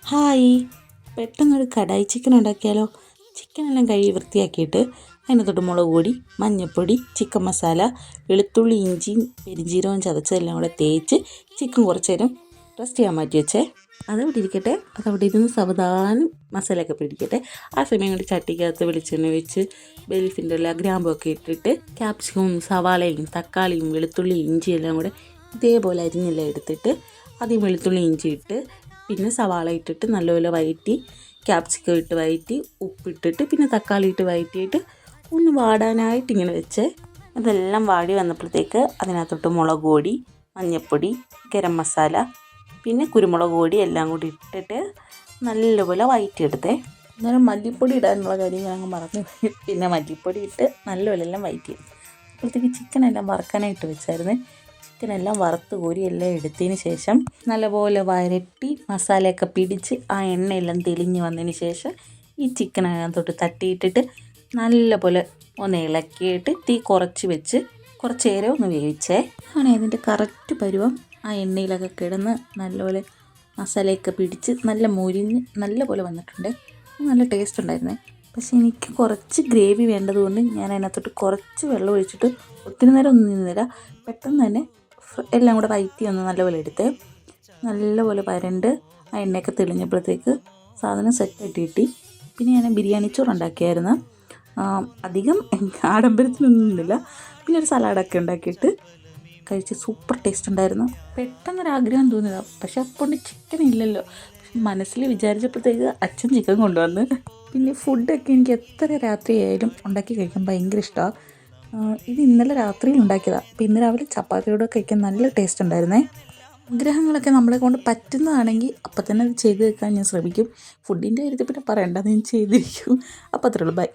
Hi, പെട്ടെന്നൊരു kadai chicken ഉണ്ടാക്കിയാലോ? ചിക്കനെല്ലാം കഴുകി വൃത്തിയാക്കിയിട്ട് അതിനകത്തോട്ട് മുളക് പൊടി, മഞ്ഞൾപ്പൊടി, ചിക്കൻ മസാല, വെളുത്തുള്ളി, ഇഞ്ചിയും പെരിഞ്ചീരകവും ചതച്ചതെല്ലാം കൂടെ തേച്ച് ചിക്കൻ കുറച്ച് നേരം റെസ്റ്റ് ചെയ്യാൻ മാറ്റി വെച്ചേ. അതവിടെ ഇരിക്കട്ടെ. അതവിടെ ഇരുന്ന് സാവധാനം മസാലയൊക്കെ പിടിക്കട്ടെ. ആ സമയം കൊണ്ട് ചട്ടിക്കകത്ത് വെളിച്ചെണ്ണ വെച്ച് ബെൽഫിൻ്റെ എല്ലാം ഗ്രാമ്പൊക്കെ ഇട്ടിട്ട് ക്യാപ്സിക്കവും സവാളയും തക്കാളിയും വെളുത്തുള്ളി ഇഞ്ചിയും എല്ലാം കൂടെ ഇതേപോലെ അരിഞ്ഞെല്ലാം എടുത്തിട്ട് ആദ്യം വെളുത്തുള്ളി ഇഞ്ചി ഇട്ട് പിന്നെ സവാള ഇട്ടിട്ട് നല്ലപോലെ വഴറ്റി ക്യാപ്സിക്കം ഇട്ട് വഴറ്റി ഉപ്പിട്ടിട്ട് പിന്നെ തക്കാളി ഇട്ട് വഴറ്റിയിട്ട് ഒന്ന് വാടാനായിട്ട് ഇങ്ങനെ വെച്ച് അതെല്ലാം വാടി വന്നപ്പോഴത്തേക്ക് അതിനകത്തോട്ട് മുളക് പൊടി, മഞ്ഞൾപ്പൊടി, ഗരം മസാല പിന്നെ കുരുമുളക് പൊടി എല്ലാം കൂടി ഇട്ടിട്ട് നല്ലപോലെ വഴറ്റിയെടുത്തേ. അന്നേരം മല്ലിപ്പൊടി ഇടാനുള്ള കാര്യം ഞാൻ അങ്ങ് മറന്നു. പിന്നെ മല്ലിപ്പൊടി ഇട്ട് നല്ലപോലെ എല്ലാം വഴറ്റി. അപ്പോഴത്തേക്ക് ചിക്കനെല്ലാം വറുക്കാനായിട്ട് വെച്ചായിരുന്നു. ചിക്കനെല്ലാം വറുത്ത് കോരി എല്ലാം എടുത്തതിന് ശേഷം നല്ലപോലെ വരട്ടി മസാലയൊക്കെ പിടിച്ച് ആ എണ്ണയെല്ലാം തെളിഞ്ഞ് വന്നതിന് ശേഷം ഈ ചിക്കനകത്തോട്ട് തട്ടിയിട്ടിട്ട് നല്ലപോലെ ഒന്ന് ഇളക്കിയിട്ട് തീ കുറച്ച് വെച്ച് കുറച്ച് നേരം ഒന്ന് വേവിച്ചേ. അങ്ങനെ ഇതിൻ്റെ കറക്റ്റ് പരുവം ആ എണ്ണയിലൊക്കെ കിടന്ന് നല്ലപോലെ മസാലയൊക്കെ പിടിച്ച് നല്ല മുരിഞ്ഞ് നല്ലപോലെ വന്നിട്ടുണ്ട്. നല്ല ടേസ്റ്റ് ഉണ്ടായിരുന്നേ. പക്ഷേ എനിക്ക് കുറച്ച് ഗ്രേവി വേണ്ടതുകൊണ്ട് ഞാൻ അതിനകത്തോട്ട് കുറച്ച് വെള്ളം ഒഴിച്ചിട്ട് ഒത്തിരി നേരം ഒന്നും നിന്നില്ല. പെട്ടെന്ന് തന്നെ എല്ലാം കൂടെ വഴറ്റി ഒന്ന് നല്ലപോലെ എടുത്ത് നല്ലപോലെ വരണ്ട് ആ എണ്ണയൊക്കെ തെളിഞ്ഞപ്പോഴത്തേക്ക് സാധനം സെറ്റായിട്ട് കിട്ടി. പിന്നെ ഞാൻ ബിരിയാണി ചോറ് ഉണ്ടാക്കിയായിരുന്നു. അധികം ആഡംബരത്തിനൊന്നും നിന്നില്ല. പിന്നെ ഒരു സലാഡൊക്കെ ഉണ്ടാക്കിയിട്ട് കഴിച്ച് സൂപ്പർ ടേസ്റ്റ് ഉണ്ടായിരുന്നു. പെട്ടെന്നൊരാഗ്രഹം തോന്നിയതാണ്. പക്ഷെ അപ്പോൾ ചിക്കൻ ഇല്ലല്ലോ. മനസ്സിൽ വിചാരിച്ചപ്പോഴത്തേക്ക് അച്ഛൻ ചിക്കൻ കൊണ്ടുവന്ന്. പിന്നെ ഫുഡൊക്കെ എനിക്ക് എത്ര രാത്രിയായാലും ഉണ്ടാക്കി കഴിക്കാൻ ഭയങ്കര ഇഷ്ടമാണ്. ഇത് ഇന്നലെ രാത്രിയിൽ ഉണ്ടാക്കിയതാണ്. അപ്പോൾ ഇന്ന് രാവിലെ ചപ്പാത്തിയോടെ കഴിക്കാൻ നല്ല ടേസ്റ്റ് ഉണ്ടായിരുന്നേ. ആഗ്രഹങ്ങളൊക്കെ നമ്മളെ കൊണ്ട് പറ്റുന്നതാണെങ്കിൽ അപ്പം തന്നെ അത് ചെയ്ത് വെക്കാൻ ഞാൻ ശ്രമിക്കും. ഫുഡിൻ്റെ കാര്യത്തിൽ പിന്നെ പറയണ്ട, അത് ഞാൻ ചെയ്തിരിക്കും. അപ്പോൾ അത്രേ ഉള്ളൂ. ബൈ.